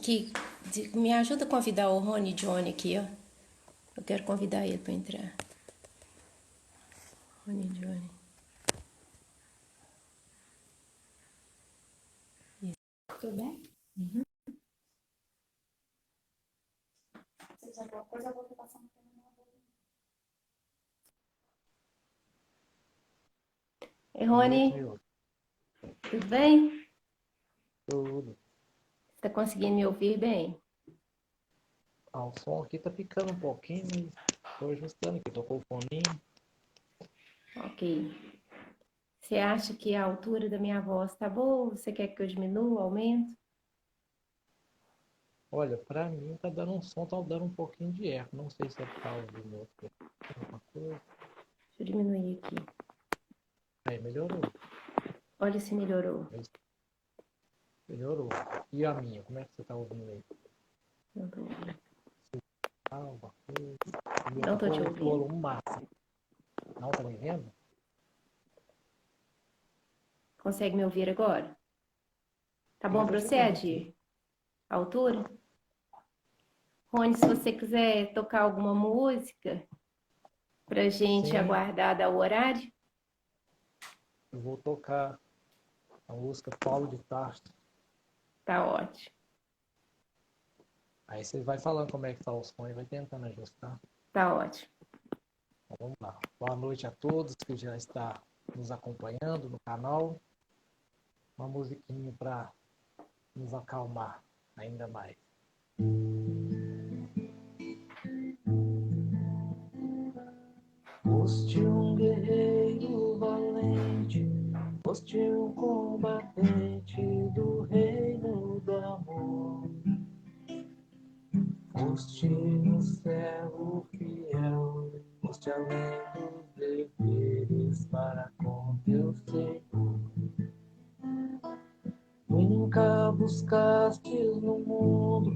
Que me ajuda a convidar o Rony Johnny aqui, ó. Eu quero convidar ele para entrar. Rony Johnny. Tudo bem? Uhum. Se precisar de alguma coisa, eu vou te passar uma Ei, Rony, tudo bem? Tudo. Você tá conseguindo me ouvir bem? O som aqui tá picando um pouquinho, mas tô ajustando aqui. Tô com o foninho. Ok. Você acha que a altura da minha voz tá boa? Você quer que eu diminua, aumente? Olha, pra mim tá dando um som, tá dando um pouquinho de eco. Não sei se é por causa do meu alguma coisa. Deixa eu diminuir aqui. Aí, melhorou. Olha se melhorou. Melhorou. E a minha? Como é que você tá ouvindo aí? Não tô ouvindo. Alguma coisa? Não tô te O ouvindo. volume máximo. Não tá me vendo? Consegue me ouvir agora? Tá bom Eu pra tô te você, ouvindo aqui. Adir? A altura? Rony, se você quiser tocar alguma música pra gente Sim, aguardar dar o horário, eu vou tocar a música Paulo de Tarso. tá ótimo. Aí você vai falando como é que tá o som e vai tentando ajustar. Tá ótimo. Então, vamos lá. Boa noite a todos que já estão nos acompanhando no canal. Uma musiquinha para nos acalmar ainda mais. Foste um guerreiro valente, foste um combatente do reino do amor. Foste um servo fiel, foste além dos deveres para com teu Senhor. Nunca buscastes no mundo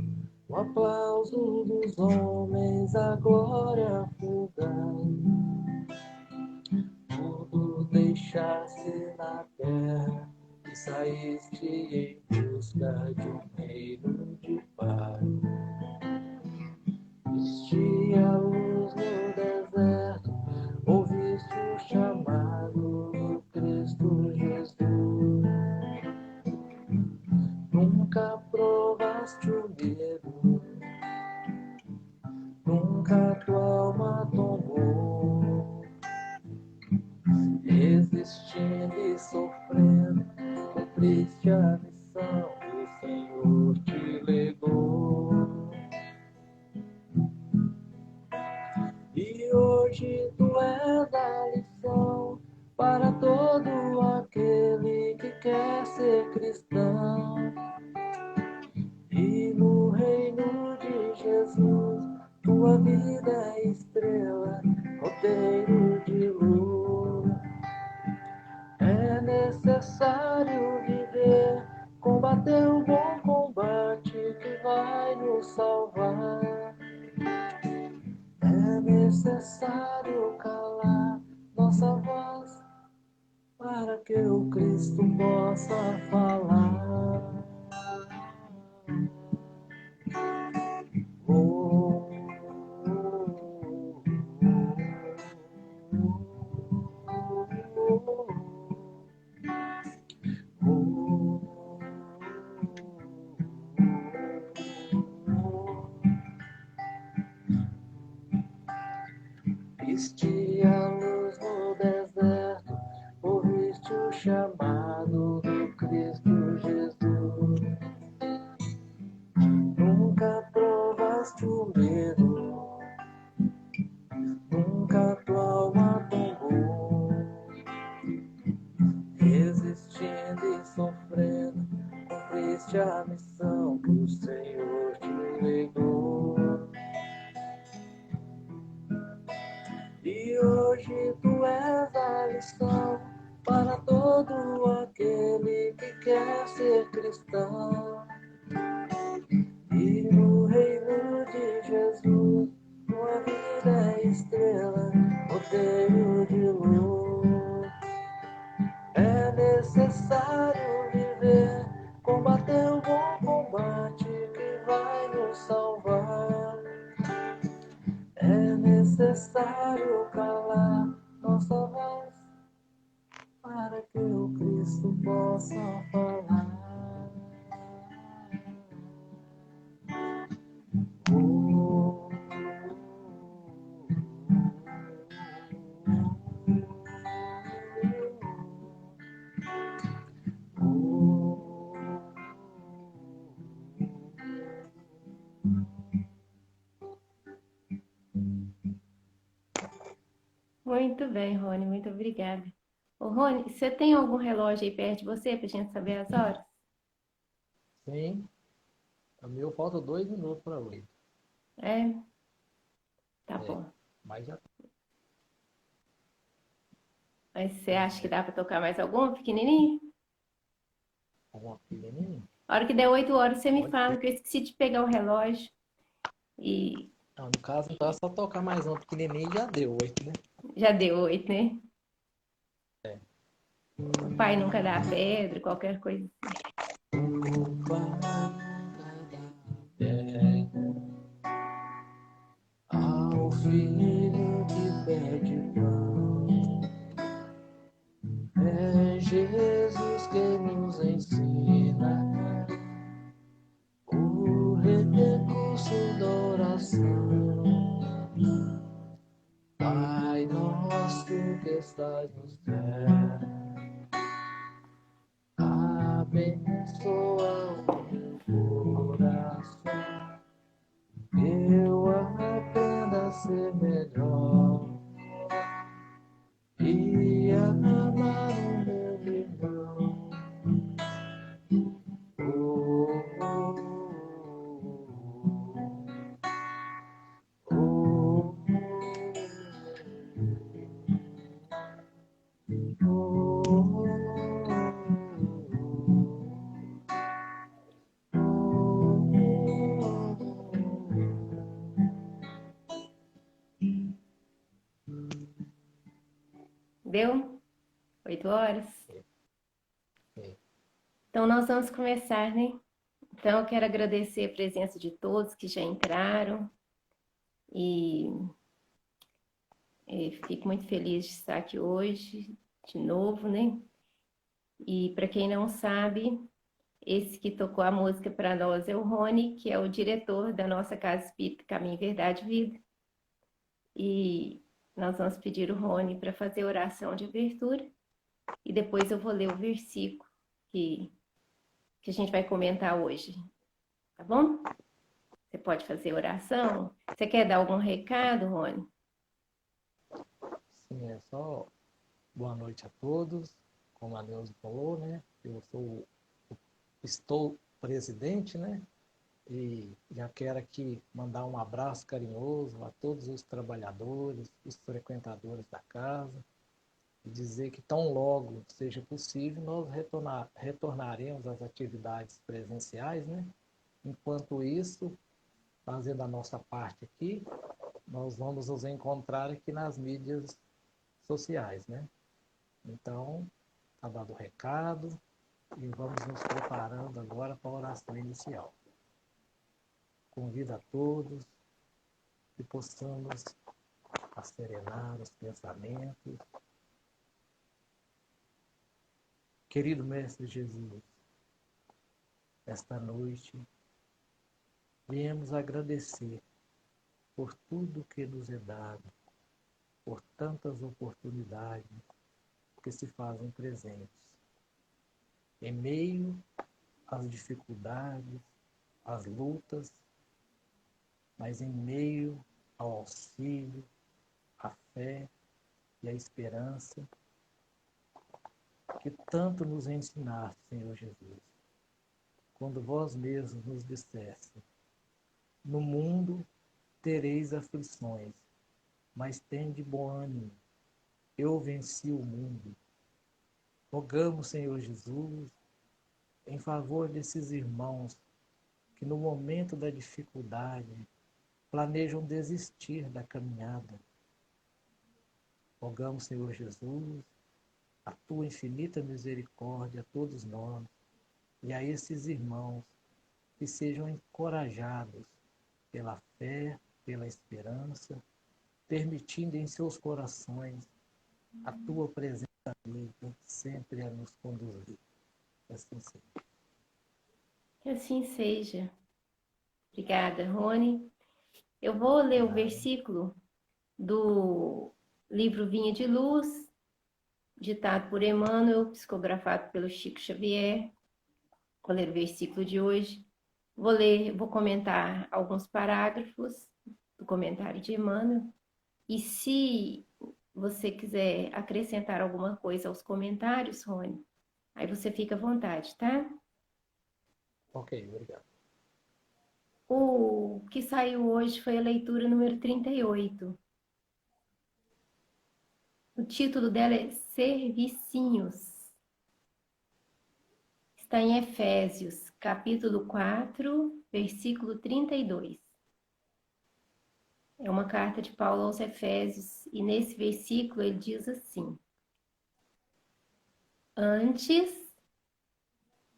o aplauso dos homens, a glória fugaz. Tudo deixaste na terra e saíste em busca de um reino de paz. Viste a luz no deserto, ouviste o chamado do Cristo Jesus. Nunca provaste o medo, nunca tua alma tombou. Resistindo e sofrendo, cumpriste a missão que o Senhor te legou. E hoje tu és a lição para todo aquele que quer ser cristão. E no reino de Jesus, tua vida é estrela, roteiro de luz. É necessário viver, combater o bom combate que vai nos salvar. É necessário calar nossa voz para que o Cristo possa falar. Oh, viste a luz no deserto, ouviste o chamado do Cristo Jesus. Nunca provaste o medo, nunca tua alma tombou. Resistindo e sofrendo, cumpriste a missão que o Senhor te legou. E hoje tu és a lição para todo aquele que quer ser cristão. E no reino de Jesus, tua vida é estrela, roteiro de luz. É necessário viver, combater o bom combate que necessário calar nossa voz para que o Cristo possa falar. Oh, Muito bem, Rony, muito obrigada. Ô, Rony, você tem algum relógio aí perto de você pra gente saber as horas? sim, a meu falta 2 minutos para 8. É? Tá É, bom. mas já Mas você acha que dá pra tocar mais algum pequenininho? tá uma pequenininha. A hora que der 8 horas, você me Pode fala ser. que eu esqueci de pegar o relógio. E Não, no caso, então é só tocar mais uma pequenininha e já deu 8, né? já deu 8, né? É. O pai nunca dá pedra, qualquer coisa. Ao filho que pede pão, é Jesus que nos ensina o recurso da oração. Pai nosso que estás nos céus, abençoa o meu coração, eu aprenda a ser melhor e amar o meu irmão. Oh, oh, Deu? 8 horas? É. Então, nós vamos começar, né? Então, eu quero agradecer a presença de todos que já entraram e fico muito feliz de estar aqui hoje, de novo, né? E para quem não sabe, esse que tocou a música para nós é o Rony, que é o diretor da nossa Casa Espírita Caminho, Verdade e Vida. E nós vamos pedir o Rony para fazer a oração de abertura e depois eu vou ler o versículo que a gente vai comentar hoje, tá bom? Você pode fazer oração? Você quer dar algum recado, Rony? Sim, é só boa noite a todos. Como a Neuza falou, né? Estou presidente, né? E já quero aqui mandar um abraço carinhoso a todos os trabalhadores, os frequentadores da casa, e dizer que tão logo seja possível, nós retornaremos às atividades presenciais, né? Enquanto isso, fazendo a nossa parte aqui, nós vamos nos encontrar aqui nas mídias sociais, né? Então, está dado o recado e vamos nos preparando agora para a oração inicial. Convido a todos que possamos serenar os pensamentos. Querido Mestre Jesus, esta noite viemos agradecer por tudo que nos é dado, por tantas oportunidades que se fazem presentes. Em meio às dificuldades, às lutas, mas em meio ao auxílio, à fé e à esperança que tanto nos ensinaste, Senhor Jesus, quando vós mesmos nos disseste: no mundo tereis aflições, mas tende bom ânimo, eu venci o mundo. Rogamos, Senhor Jesus, em favor desses irmãos que no momento da dificuldade planejam desistir da caminhada. Rogamos, Senhor Jesus, a tua infinita misericórdia a todos nós e a esses irmãos que sejam encorajados pela fé, pela esperança permitindo em seus corações a tua presença amiga sempre a nos conduzir. Assim seja. Que assim seja. Obrigada, Rony. Eu vou ler o Nada. versículo do livro Vinha de Luz, ditado por Emmanuel, psicografado pelo Chico Xavier. Vou ler o versículo de hoje. Vou comentar alguns parágrafos do comentário de Emmanuel. E se você quiser acrescentar alguma coisa aos comentários, Rony, aí você fica à vontade, tá? Ok, obrigado. O que saiu hoje foi a leitura número 38. O título dela é Servicinhos. Está em Efésios, capítulo 4, versículo 32. É uma carta de Paulo aos Efésios, e nesse versículo ele diz assim: Antes,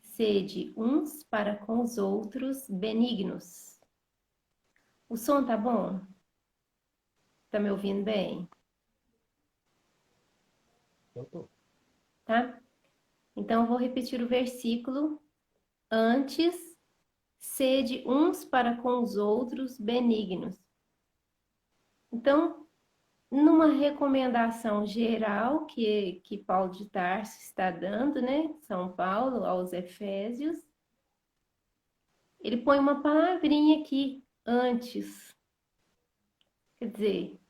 sede uns para com os outros benignos. O som tá bom? Tá me ouvindo bem? Eu tô. Tá? Então, eu vou repetir o versículo. Antes, sede uns para com os outros benignos. Então, numa recomendação geral que Paulo de Tarso está dando, né? São Paulo aos Efésios, ele põe uma palavrinha aqui, antes. Quer dizer,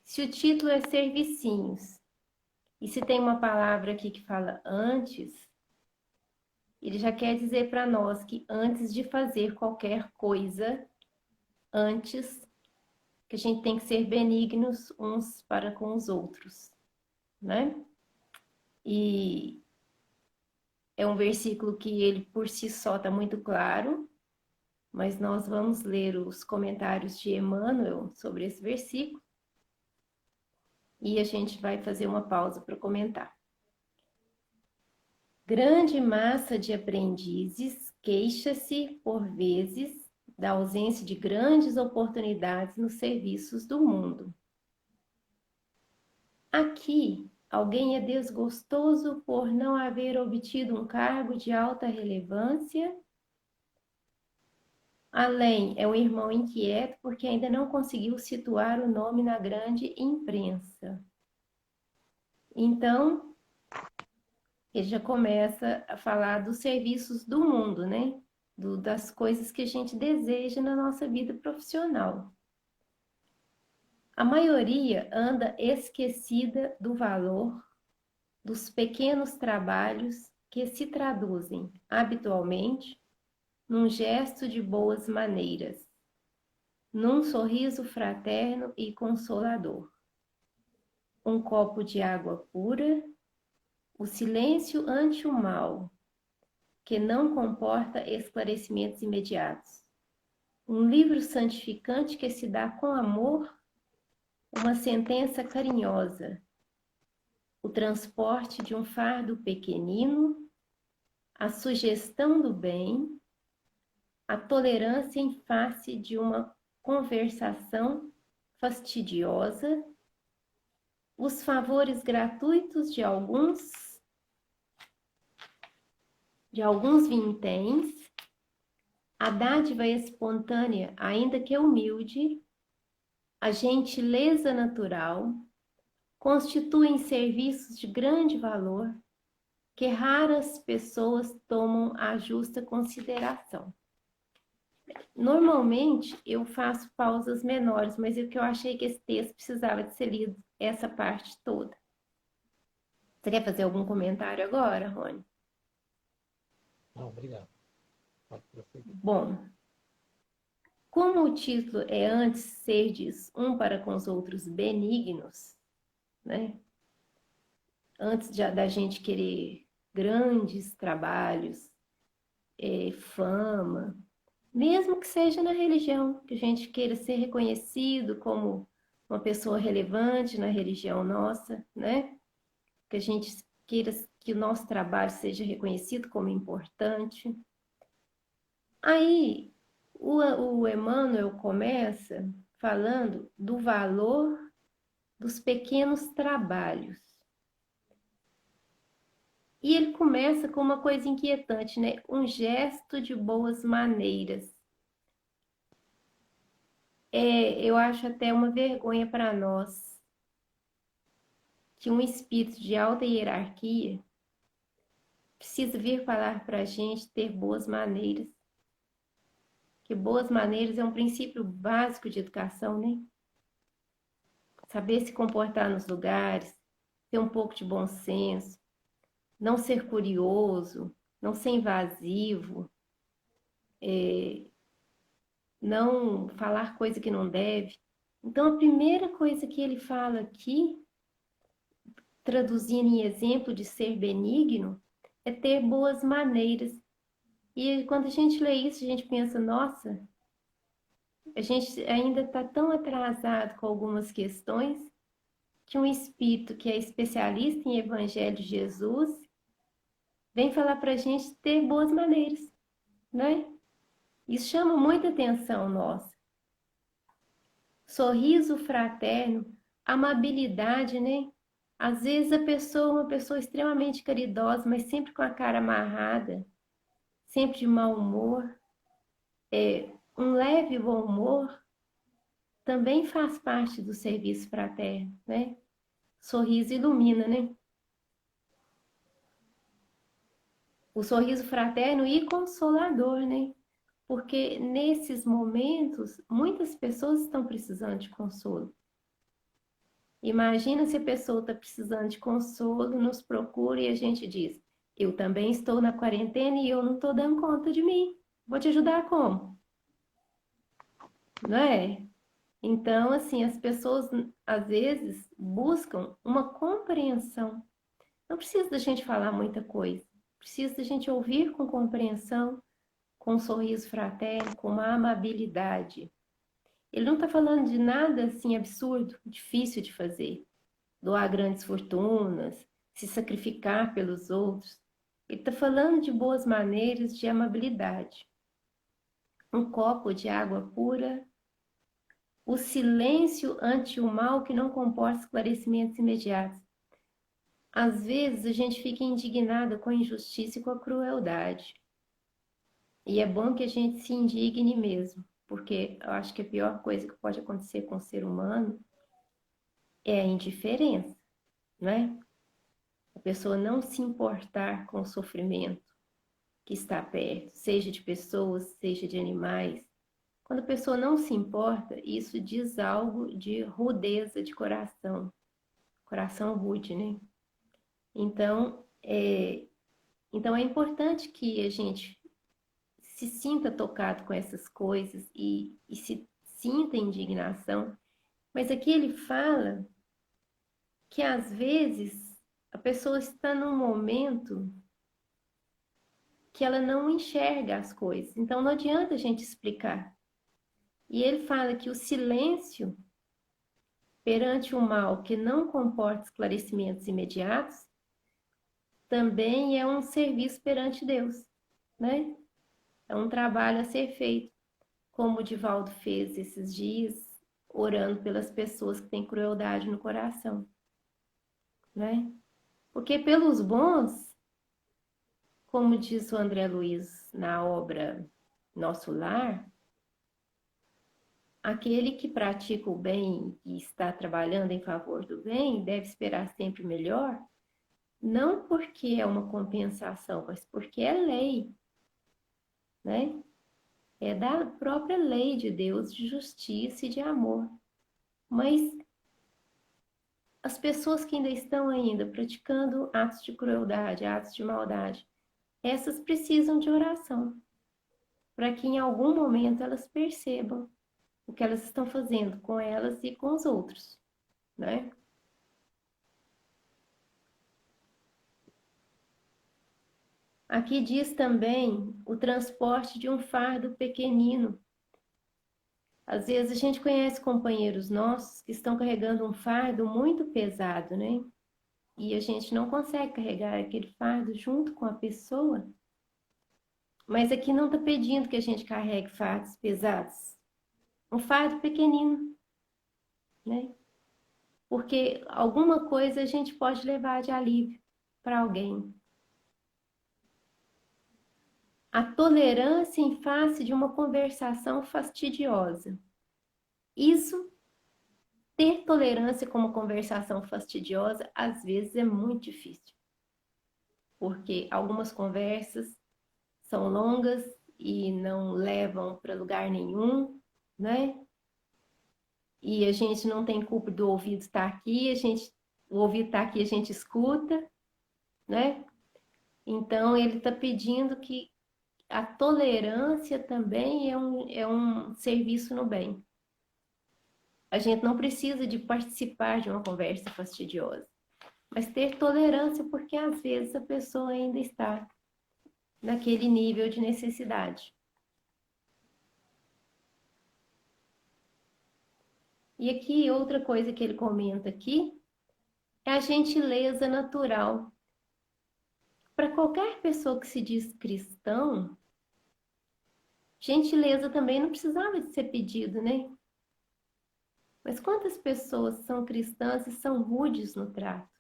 se o título é Servicinhos, e se tem uma palavra aqui que fala antes, ele já quer dizer para nós que antes de fazer qualquer coisa, antes que a gente tem que ser benignos uns para com os outros, né? E é um versículo que ele por si só está muito claro, mas nós vamos ler os comentários de Emmanuel sobre esse versículo e a gente vai fazer uma pausa para comentar. Grande massa de aprendizes queixa-se, por vezes, da ausência de grandes oportunidades nos serviços do mundo. Aqui, alguém é desgostoso por não haver obtido um cargo de alta relevância. Além, é um irmão inquieto porque ainda não conseguiu situar o nome na grande imprensa. Então, ele já começa a falar dos serviços do mundo, né? Das coisas que a gente deseja na nossa vida profissional. A maioria anda esquecida do valor dos pequenos trabalhos que se traduzem, habitualmente, num gesto de boas maneiras, num sorriso fraterno e consolador, um copo de água pura, o silêncio ante o mal, que não comporta esclarecimentos imediatos, um livro santificante que se dá com amor, uma sentença carinhosa, o transporte de um fardo pequenino, a sugestão do bem, a tolerância em face de uma conversação fastidiosa, os favores gratuitos de alguns vinténs, a dádiva espontânea, ainda que humilde, a gentileza natural, constituem serviços de grande valor que raras pessoas tomam à justa consideração. Normalmente eu faço pausas menores, mas é que eu achei que esse texto precisava de ser lido, essa parte toda. Você quer fazer algum comentário agora, Rony? Não, obrigado. Pode prosseguir. Bom, como o título é Antes serdes um para com os outros benignos, né? Antes da gente querer grandes trabalhos, fama, mesmo que seja na religião, que a gente queira ser reconhecido como uma pessoa relevante na religião nossa, né? Que a gente queira que o nosso trabalho seja reconhecido como importante. Aí, o Emmanuel começa falando do valor dos pequenos trabalhos. E ele começa com uma coisa inquietante, né? Um gesto de boas maneiras. Eu acho até uma vergonha para nós que um espírito de alta hierarquia precisa vir falar para a gente ter boas maneiras. Que boas maneiras é um princípio básico de educação, né? Saber se comportar nos lugares, ter um pouco de bom senso, não ser curioso, não ser invasivo, não falar coisa que não deve. Então, a primeira coisa que ele fala aqui, traduzindo em exemplo de ser benigno, é ter boas maneiras. E quando a gente lê isso, a gente pensa, nossa, a gente ainda está tão atrasado com algumas questões que um espírito que é especialista em Evangelho de Jesus vem falar para a gente ter boas maneiras, né? Isso chama muita atenção nossa. Sorriso fraterno, amabilidade, né? Às vezes a pessoa é uma pessoa extremamente caridosa, mas sempre com a cara amarrada, sempre de mau humor. Um leve bom humor também faz parte do serviço fraterno, né? Sorriso ilumina, né? O sorriso fraterno e consolador, né? Porque nesses momentos, muitas pessoas estão precisando de consolo. Imagina se a pessoa está precisando de consolo, nos procura e a gente diz: eu também estou na quarentena e eu não estou dando conta de mim. Vou te ajudar como? Não é? Então, assim, as pessoas às vezes buscam uma compreensão. Não precisa da gente falar muita coisa. Precisa da gente ouvir com compreensão, com um sorriso fraterno, com uma amabilidade. Ele não está falando de nada assim absurdo, difícil de fazer. Doar grandes fortunas, se sacrificar pelos outros. Ele está falando de boas maneiras, de amabilidade. Um copo de água pura, o silêncio ante o mal que não comporta esclarecimentos imediatos. Às vezes a gente fica indignada com a injustiça e com a crueldade. E é bom que a gente se indigne mesmo, porque eu acho que a pior coisa que pode acontecer com o ser humano é a indiferença, não é? A pessoa não se importar com o sofrimento que está perto, seja de pessoas, seja de animais. Quando a pessoa não se importa, isso diz algo de rudeza de coração, coração rude, né? Então é importante que a gente se sinta tocado com essas coisas e se sinta indignação, mas aqui ele fala que às vezes a pessoa está num momento que ela não enxerga as coisas, então não adianta a gente explicar. E ele fala que o silêncio perante o mal que não comporta esclarecimentos imediatos também é um serviço perante Deus, né? É um trabalho a ser feito, como o Divaldo fez esses dias, orando pelas pessoas que têm crueldade no coração, né? Porque pelos bons, como diz o André Luiz na obra Nosso Lar, aquele que pratica o bem e está trabalhando em favor do bem deve esperar sempre melhor, não porque é uma compensação, mas porque é lei, né? É da própria lei de Deus, de justiça e de amor. Mas as pessoas que ainda estão praticando atos de crueldade, atos de maldade, essas precisam de oração, para que em algum momento elas percebam o que elas estão fazendo com elas e com os outros, né? Aqui diz também o transporte de um fardo pequenino. Às vezes a gente conhece companheiros nossos que estão carregando um fardo muito pesado, né? E a gente não consegue carregar aquele fardo junto com a pessoa. Mas aqui não está pedindo que a gente carregue fardos pesados. Um fardo pequenino, né? porque alguma coisa a gente pode levar de alívio para alguém. A tolerância em face de uma conversação fastidiosa. Isso, ter tolerância com uma conversação fastidiosa, às vezes é muito difícil. Porque algumas conversas são longas e não levam para lugar nenhum, né? E a gente não tem culpa do ouvido estar aqui, o ouvido está aqui, a gente escuta, né? Então, ele está pedindo que a tolerância também é um serviço no bem. A gente não precisa de participar de uma conversa fastidiosa, mas ter tolerância, porque às vezes a pessoa ainda está naquele nível de necessidade. E aqui, outra coisa que ele comenta aqui é a gentileza natural. Para qualquer pessoa que se diz cristão, gentileza também não precisava de ser pedido, né? Mas quantas pessoas são cristãs e são rudes no trato?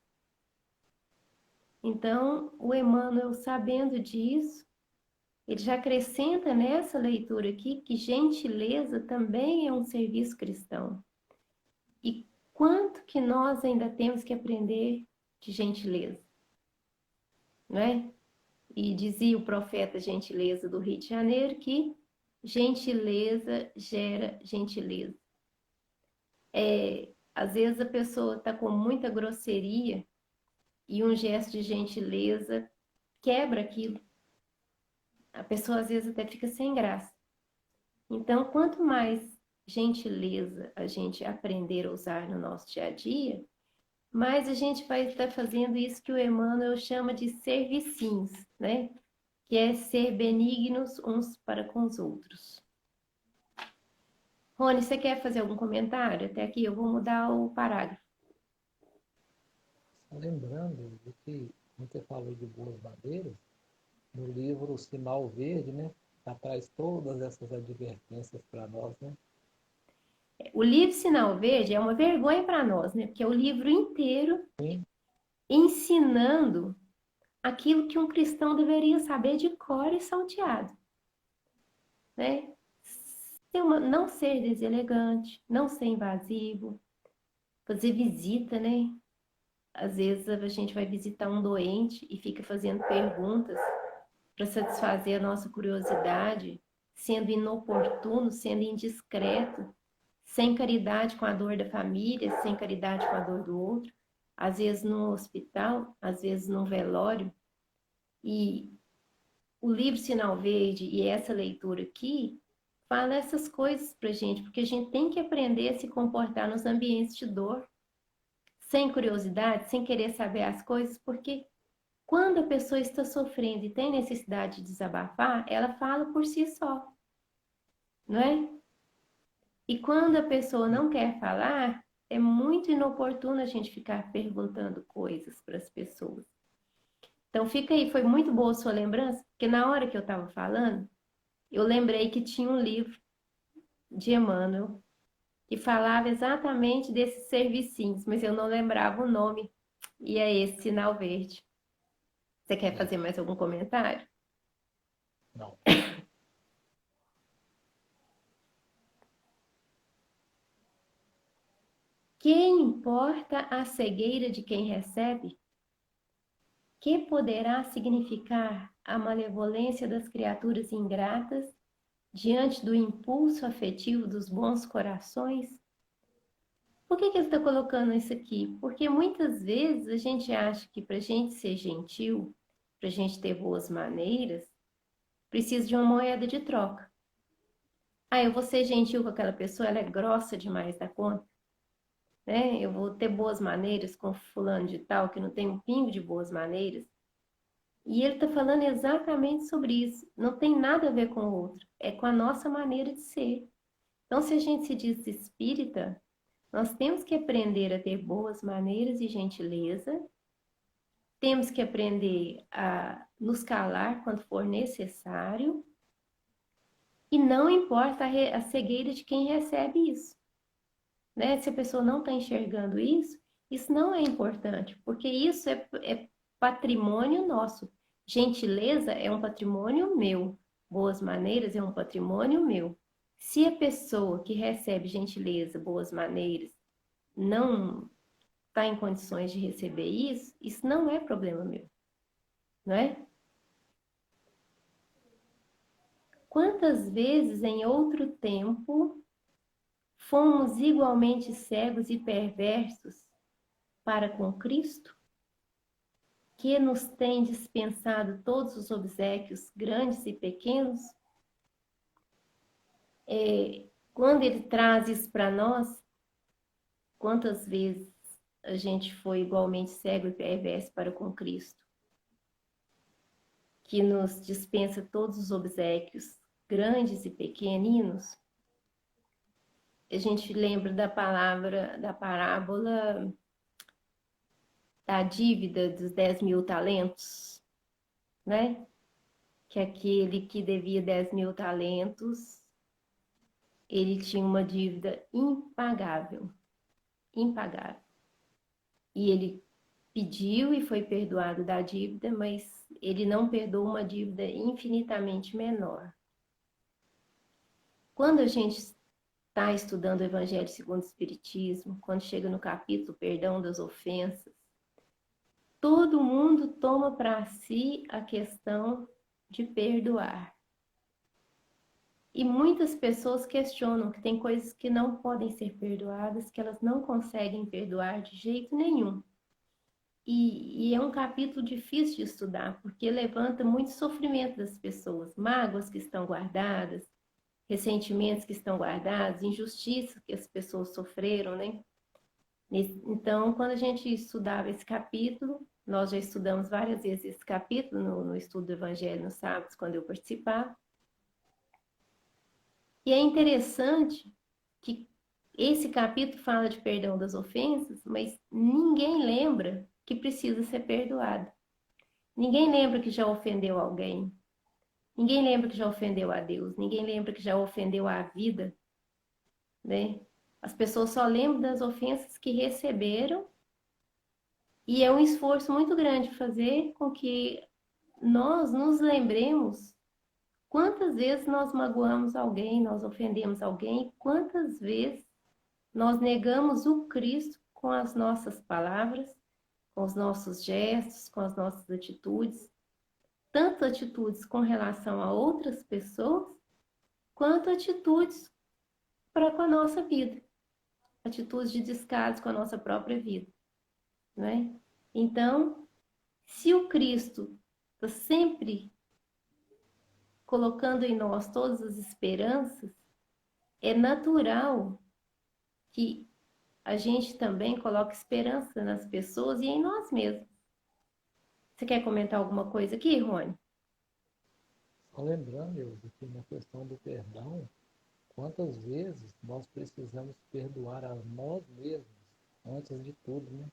Então, o Emmanuel, sabendo disso, ele já acrescenta nessa leitura aqui que gentileza também é um serviço cristão. E quanto que nós ainda temos que aprender de gentileza, não é? E dizia o profeta Gentileza do Rio de Janeiro que gentileza gera gentileza. Às vezes a pessoa está com muita grosseria e um gesto de gentileza quebra aquilo. A pessoa às vezes até fica sem graça. Então, quanto mais gentileza a gente aprender a usar no nosso dia a dia, mais a gente vai estar fazendo isso que o Emmanuel chama de servicinhos, né? Que é ser benignos uns para com os outros. Rony, você quer fazer algum comentário? Até aqui eu vou mudar o parágrafo. Lembrando de que, como você falou de boas maneiras, no livro Sinal Verde, né, traz todas essas advertências para nós, né? O livro Sinal Verde é uma vergonha para nós, né? Porque é o livro inteiro Sim. ensinando aquilo que um cristão deveria saber de cor e salteado, né? Não ser deselegante, não ser invasivo, fazer visita, né? Às vezes a gente vai visitar um doente e fica fazendo perguntas para satisfazer a nossa curiosidade, sendo inoportuno, sendo indiscreto, sem caridade com a dor da família, sem caridade com a dor do outro, às vezes no hospital, às vezes no velório. E o livro Sinal Verde e essa leitura aqui fala essas coisas pra gente, porque a gente tem que aprender a se comportar nos ambientes de dor, sem curiosidade, sem querer saber as coisas, porque quando a pessoa está sofrendo e tem necessidade de desabafar, ela fala por si só, não é? E quando a pessoa não quer falar, é muito inoportuno a gente ficar perguntando coisas para as pessoas. Então fica aí, foi muito boa a sua lembrança, porque na hora que eu estava falando, eu lembrei que tinha um livro de Emmanuel que falava exatamente desses servicinhos, mas eu não lembrava o nome, e é esse Sinal Verde. Você quer fazer mais algum comentário? Não. Que importa a cegueira de quem recebe? Que poderá significar a malevolência das criaturas ingratas diante do impulso afetivo dos bons corações? Por que ele está colocando isso aqui? Porque muitas vezes a gente acha que para a gente ser gentil, para a gente ter boas maneiras, precisa de uma moeda de troca. Ah, eu vou ser gentil com aquela pessoa, ela é grossa demais da conta. Né? Eu vou ter boas maneiras com fulano de tal, que não tem um pingo de boas maneiras. E ele está falando exatamente sobre isso. Não tem nada a ver com o outro. É com a nossa maneira de ser. Então, se a gente se diz espírita, nós temos que aprender a ter boas maneiras e gentileza. Temos que aprender a nos calar quando for necessário. E não importa a cegueira de quem recebe isso. né? Se a pessoa não está enxergando isso não é importante, porque isso é patrimônio nosso. Gentileza é um patrimônio meu. Boas maneiras é um patrimônio meu. Se a pessoa que recebe gentileza, boas maneiras, não está em condições de receber isso não é problema meu, não é? Quantas vezes em outro tempo fomos igualmente cegos e perversos para com Cristo, que nos tem dispensado todos os obséquios, grandes e pequenos? Quando Ele traz isso para nós, quantas vezes a gente foi igualmente cego e perverso para com Cristo, que nos dispensa todos os obséquios, grandes e pequeninos? A gente lembra da parábola da dívida dos 10.000 talentos, né? Que aquele que devia 10.000 talentos, ele tinha uma dívida impagável, impagável. E ele pediu e foi perdoado da dívida, mas ele não perdoou uma dívida infinitamente menor. Quando a gente está estudando o Evangelho segundo o Espiritismo, quando chega no capítulo Perdão das Ofensas, todo mundo toma para si a questão de perdoar. E muitas pessoas questionam que tem coisas que não podem ser perdoadas, que elas não conseguem perdoar de jeito nenhum. E é um capítulo difícil de estudar, porque levanta muito sofrimento das pessoas, mágoas que estão guardadas, ressentimentos que estão guardados, injustiças que as pessoas sofreram, né? Então, quando a gente estudava esse capítulo, nós já estudamos várias vezes esse capítulo no estudo do Evangelho nos sábados, quando eu participava. E é interessante que esse capítulo fala de perdão das ofensas, mas ninguém lembra que precisa ser perdoado. Ninguém lembra que já ofendeu alguém. Ninguém lembra que já ofendeu a Deus. Ninguém lembra que já ofendeu a vida, né? As pessoas só lembram das ofensas que receberam, e é um esforço muito grande fazer com que nós nos lembremos quantas vezes nós magoamos alguém, nós ofendemos alguém, quantas vezes nós negamos o Cristo com as nossas palavras, com os nossos gestos, com as nossas atitudes, tanto atitudes com relação a outras pessoas, quanto atitudes para com a nossa vida, atitudes de descaso com a nossa própria vida, né? Então, se o Cristo está sempre colocando em nós todas as esperanças, é natural que a gente também coloque esperança nas pessoas e em nós mesmos. Você quer comentar alguma coisa aqui, Rony? Só lembrando, Ilza, que na questão do perdão, quantas vezes nós precisamos perdoar a nós mesmos antes de tudo, né?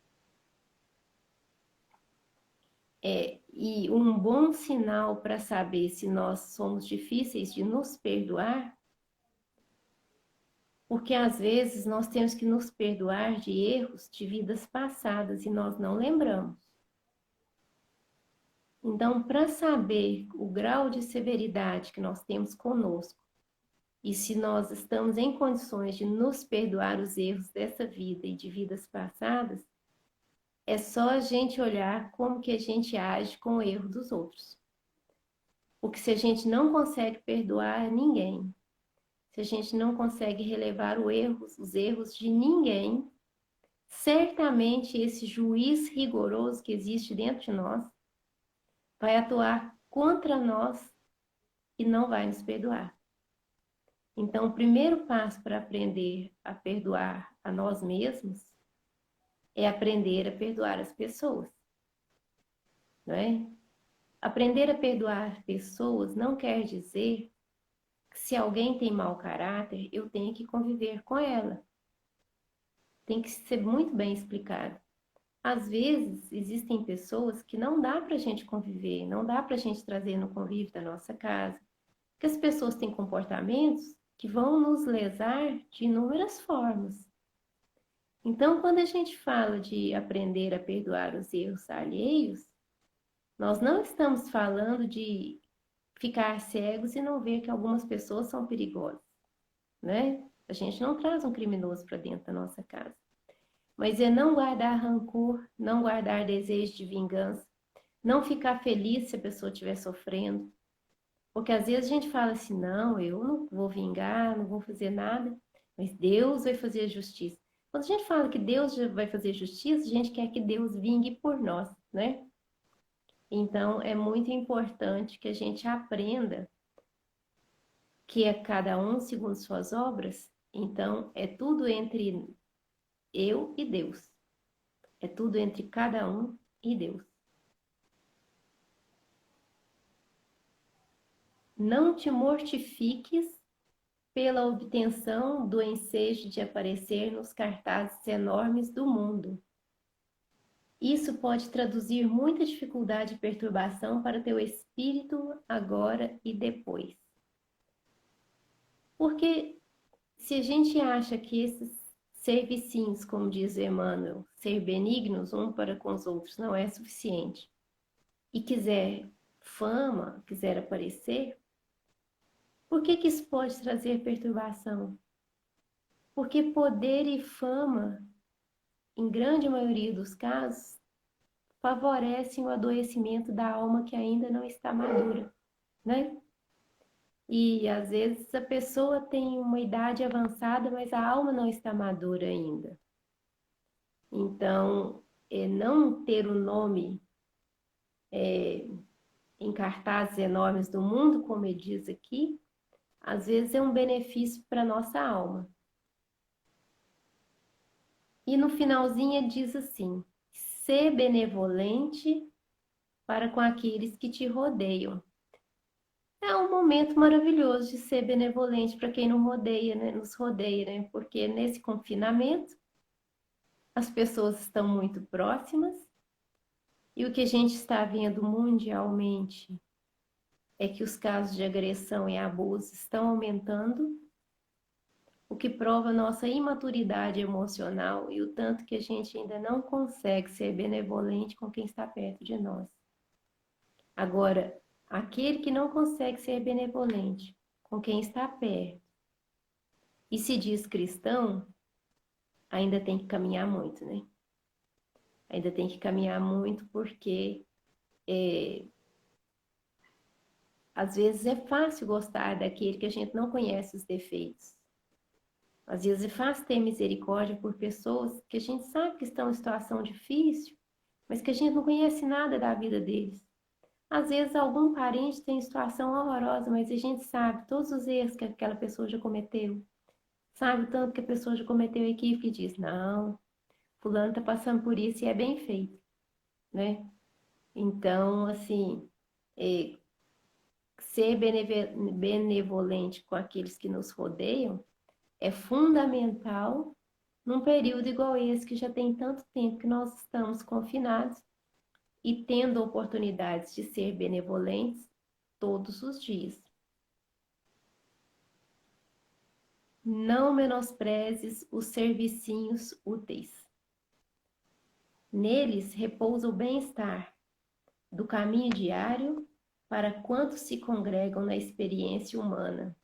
E um bom sinal para saber se nós somos difíceis de nos perdoar, porque às vezes nós temos que nos perdoar de erros de vidas passadas e nós não lembramos. Então, para saber o grau de severidade que nós temos conosco e se nós estamos em condições de nos perdoar os erros dessa vida e de vidas passadas, é só a gente olhar como que a gente age com o erro dos outros. Porque se a gente não consegue perdoar ninguém, se a gente não consegue relevar os erros de ninguém, certamente esse juiz rigoroso que existe dentro de nós vai atuar contra nós e não vai nos perdoar. Então, o primeiro passo para aprender a perdoar a nós mesmos é aprender a perdoar as pessoas, não é? Aprender a perdoar pessoas não quer dizer que se alguém tem mau caráter, eu tenho que conviver com ela. Tem que ser muito bem explicado. Às vezes, existem pessoas que não dá para a gente conviver, não dá para a gente trazer no convívio da nossa casa, porque as pessoas têm comportamentos que vão nos lesar de inúmeras formas. Então, quando a gente fala de aprender a perdoar os erros alheios, nós não estamos falando de ficar cegos e não ver que algumas pessoas são perigosas, né? A gente não traz um criminoso para dentro da nossa casa. Mas é não guardar rancor, não guardar desejo de vingança, não ficar feliz se a pessoa estiver sofrendo. Porque às vezes a gente fala assim, não, eu não vou vingar, não vou fazer nada, mas Deus vai fazer a justiça. Quando a gente fala que Deus vai fazer justiça, a gente quer que Deus vingue por nós, né? Então é muito importante que a gente aprenda que é cada um segundo suas obras. Então é tudo entre eu e Deus. É tudo entre cada um e Deus. Não te mortifiques pela obtenção do ensejo de aparecer nos cartazes enormes do mundo. Isso pode traduzir muita dificuldade e perturbação para teu espírito agora e depois. Porque se a gente acha que esses ser vicinhos, como diz Emmanuel, ser benignos um para com os outros não é suficiente, e quiser fama, quiser aparecer, por que que isso pode trazer perturbação? Porque poder e fama, em grande maioria dos casos, favorecem o adoecimento da alma que ainda não está madura, né? E às vezes a pessoa tem uma idade avançada, mas a alma não está madura ainda. Então, não ter o nome em cartazes enormes do mundo, como ele diz aqui, às vezes é um benefício para a nossa alma. E no finalzinho ele diz assim: ser benevolente para com aqueles que te rodeiam. É um momento maravilhoso de ser benevolente para quem não rodeia, né? Nos rodeia, né? Porque nesse confinamento as pessoas estão muito próximas e o que a gente está vendo mundialmente é que os casos de agressão e abuso estão aumentando, o que prova nossa imaturidade emocional e o tanto que a gente ainda não consegue ser benevolente com quem está perto de nós. Agora, aquele que não consegue ser benevolente com quem está perto e se diz cristão, ainda tem que caminhar muito, né? Ainda tem que caminhar muito porque às vezes é fácil gostar daquele que a gente não conhece os defeitos. Às vezes é fácil ter misericórdia por pessoas que a gente sabe que estão em situação difícil, mas que a gente não conhece nada da vida deles. Às vezes algum parente tem situação horrorosa, mas a gente sabe todos os erros que aquela pessoa já cometeu. Sabe o tanto que a pessoa já cometeu equívoco e diz, não, fulano está passando por isso e é bem feito, né? Então, assim, ser benevolente com aqueles que nos rodeiam é fundamental num período igual esse, que já tem tanto tempo que nós estamos confinados e tendo oportunidades de ser benevolentes todos os dias. Não menosprezes os servicinhos úteis. Neles repousa o bem-estar do caminho diário para quantos se congregam na experiência humana.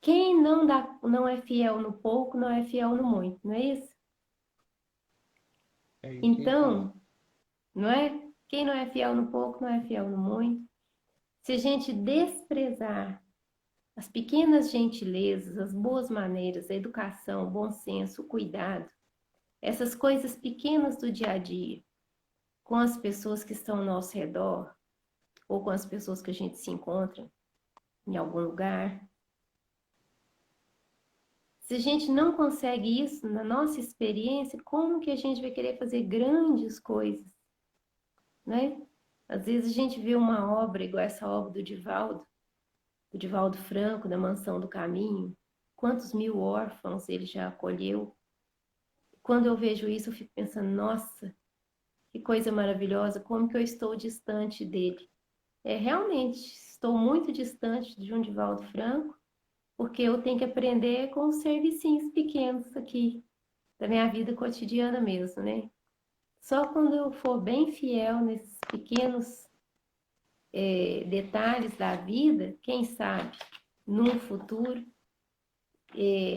Quem não é fiel no pouco, não é fiel no muito, não é isso? É isso que ele fala. Então, não é? Quem não é fiel no pouco, não é fiel no muito. Se a gente desprezar as pequenas gentilezas, as boas maneiras, a educação, o bom senso, o cuidado, essas coisas pequenas do dia a dia, com as pessoas que estão ao nosso redor, ou com as pessoas que a gente se encontra em algum lugar. Se a gente não consegue isso na nossa experiência, como que a gente vai querer fazer grandes coisas, né? Às vezes a gente vê uma obra igual essa obra do Divaldo Franco, da Mansão do Caminho, quantos mil órfãos ele já acolheu. Quando eu vejo isso, eu fico pensando, nossa, que coisa maravilhosa, como que eu estou distante dele. Realmente, estou muito distante de um Divaldo Franco, porque eu tenho que aprender com os servicinhos pequenos aqui, da minha vida cotidiana mesmo, né? Só quando eu for bem fiel nesses pequenos detalhes da vida, quem sabe, num futuro,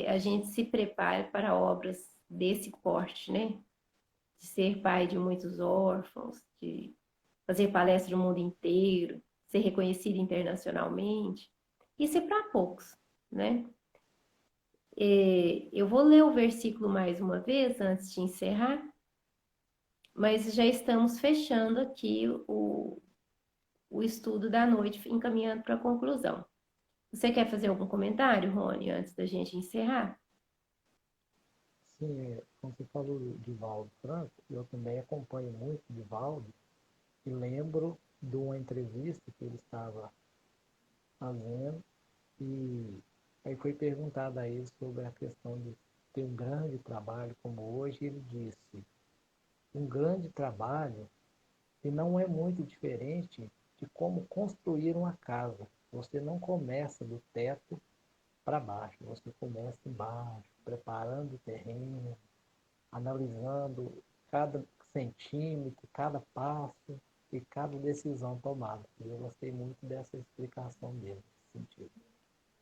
a gente se prepare para obras desse porte, né? De ser pai de muitos órfãos, de fazer palestra no mundo inteiro, ser reconhecido internacionalmente. Isso é para poucos, né? Eu vou ler o versículo mais uma vez antes de encerrar, mas já estamos fechando aqui o estudo da noite, encaminhando para a conclusão. Você quer fazer algum comentário, Rony, antes da gente encerrar? Sim, como você falou do Divaldo Franco, eu também acompanho muito o Divaldo e lembro de uma entrevista que ele estava fazendo e aí foi perguntado a ele sobre a questão de ter um grande trabalho como hoje, e ele disse, um grande trabalho e não é muito diferente de como construir uma casa. Você não começa do teto para baixo, você começa embaixo, preparando o terreno, analisando cada centímetro, cada passo e cada decisão tomada. Eu gostei muito dessa explicação dele, nesse sentido.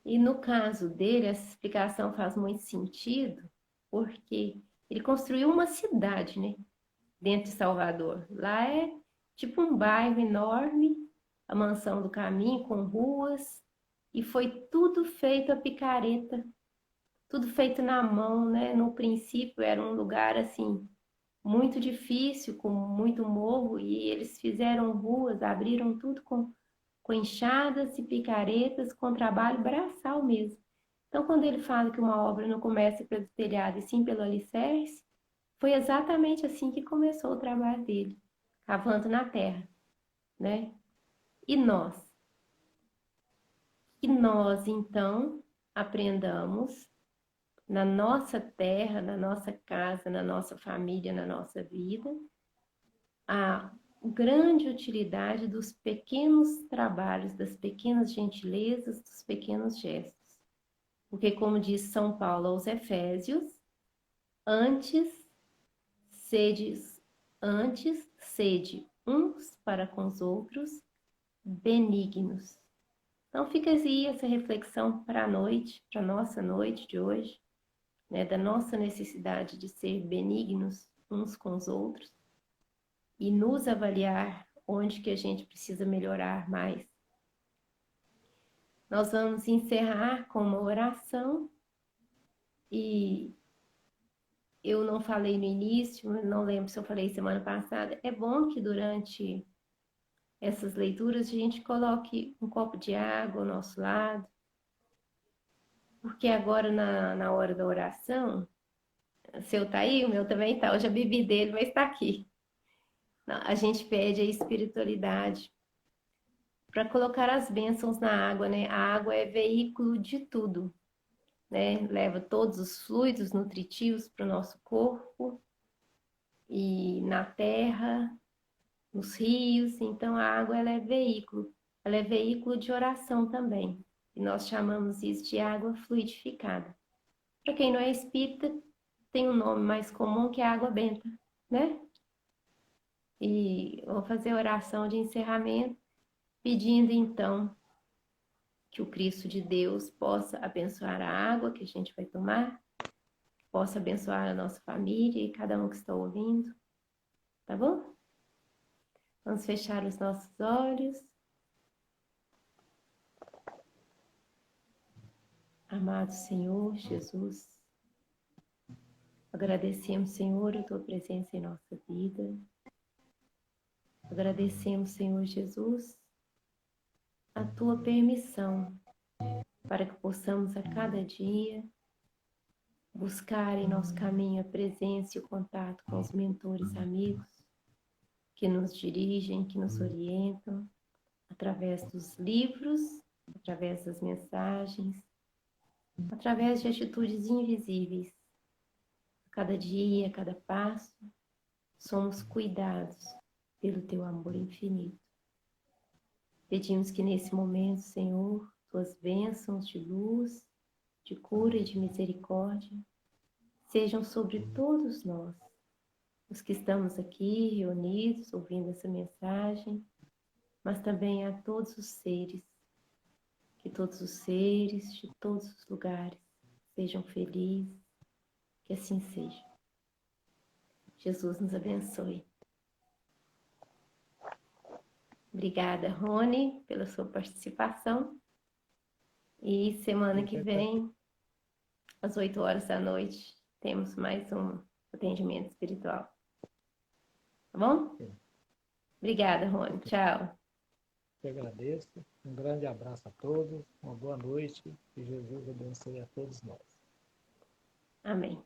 E no caso dele, essa explicação faz muito sentido, porque ele construiu uma cidade, né, dentro de Salvador. Lá é tipo um bairro enorme, a Mansão do Caminho, com ruas, e foi tudo feito a picareta, tudo feito na mão, né? No princípio era um lugar assim muito difícil, com muito morro, e eles fizeram ruas, abriram tudo com enxadas e picaretas, com trabalho braçal mesmo. Então, quando ele fala que uma obra não começa pelo telhado e sim pelo alicerce, foi exatamente assim que começou o trabalho dele, cavando na terra, né? E nós? E nós, então, aprendamos na nossa terra, na nossa casa, na nossa família, na nossa vida, a grande utilidade dos pequenos trabalhos, das pequenas gentilezas, dos pequenos gestos. Porque, como diz São Paulo aos Efésios, antes sede uns para com os outros benignos. Então fica aí essa reflexão para a noite, para a nossa noite de hoje, né, da nossa necessidade de ser benignos uns com os outros e nos avaliar onde que a gente precisa melhorar mais. Nós vamos encerrar com uma oração e eu não falei no início, não lembro se eu falei semana passada, é bom que durante essas leituras a gente coloque um copo de água ao nosso lado, porque agora na hora da oração, o seu tá aí, o meu também tá, eu já bebi dele, mas está aqui. A gente pede a espiritualidade para colocar as bênçãos na água, né? A água é veículo de tudo, né? Leva todos os fluidos nutritivos para o nosso corpo e na terra, nos rios. Então a água ela é veículo de oração também. E nós chamamos isso de água fluidificada. Para quem não é espírita, tem um nome mais comum que é água benta, né? E vou fazer a oração de encerramento, pedindo então que o Cristo de Deus possa abençoar a água que a gente vai tomar, possa abençoar a nossa família e cada um que está ouvindo, tá bom? Vamos fechar os nossos olhos. Amado Senhor Jesus, agradecemos, Senhor, a Tua presença em nossa vida. Agradecemos, Senhor Jesus, a Tua permissão para que possamos a cada dia buscar em nosso caminho a presença e o contato com os mentores amigos que nos dirigem, que nos orientam através dos livros, através das mensagens, através de atitudes invisíveis. A cada dia, a cada passo, somos cuidados pelo Teu amor infinito. Pedimos que nesse momento, Senhor, Tuas bênçãos de luz de cura e de misericórdia sejam sobre todos nós, os que estamos aqui reunidos, ouvindo essa mensagem, mas também a todos os seres, que todos os seres de todos os lugares sejam felizes, que assim seja. Jesus nos abençoe. Obrigada, Rony, pela sua participação. E semana que vem, às 8 horas da noite, temos mais um atendimento espiritual. Tá bom? Sim. Obrigada, Rony. Tchau. Eu agradeço. Um grande abraço a todos. Uma boa noite. E Jesus abençoe a todos nós. Amém.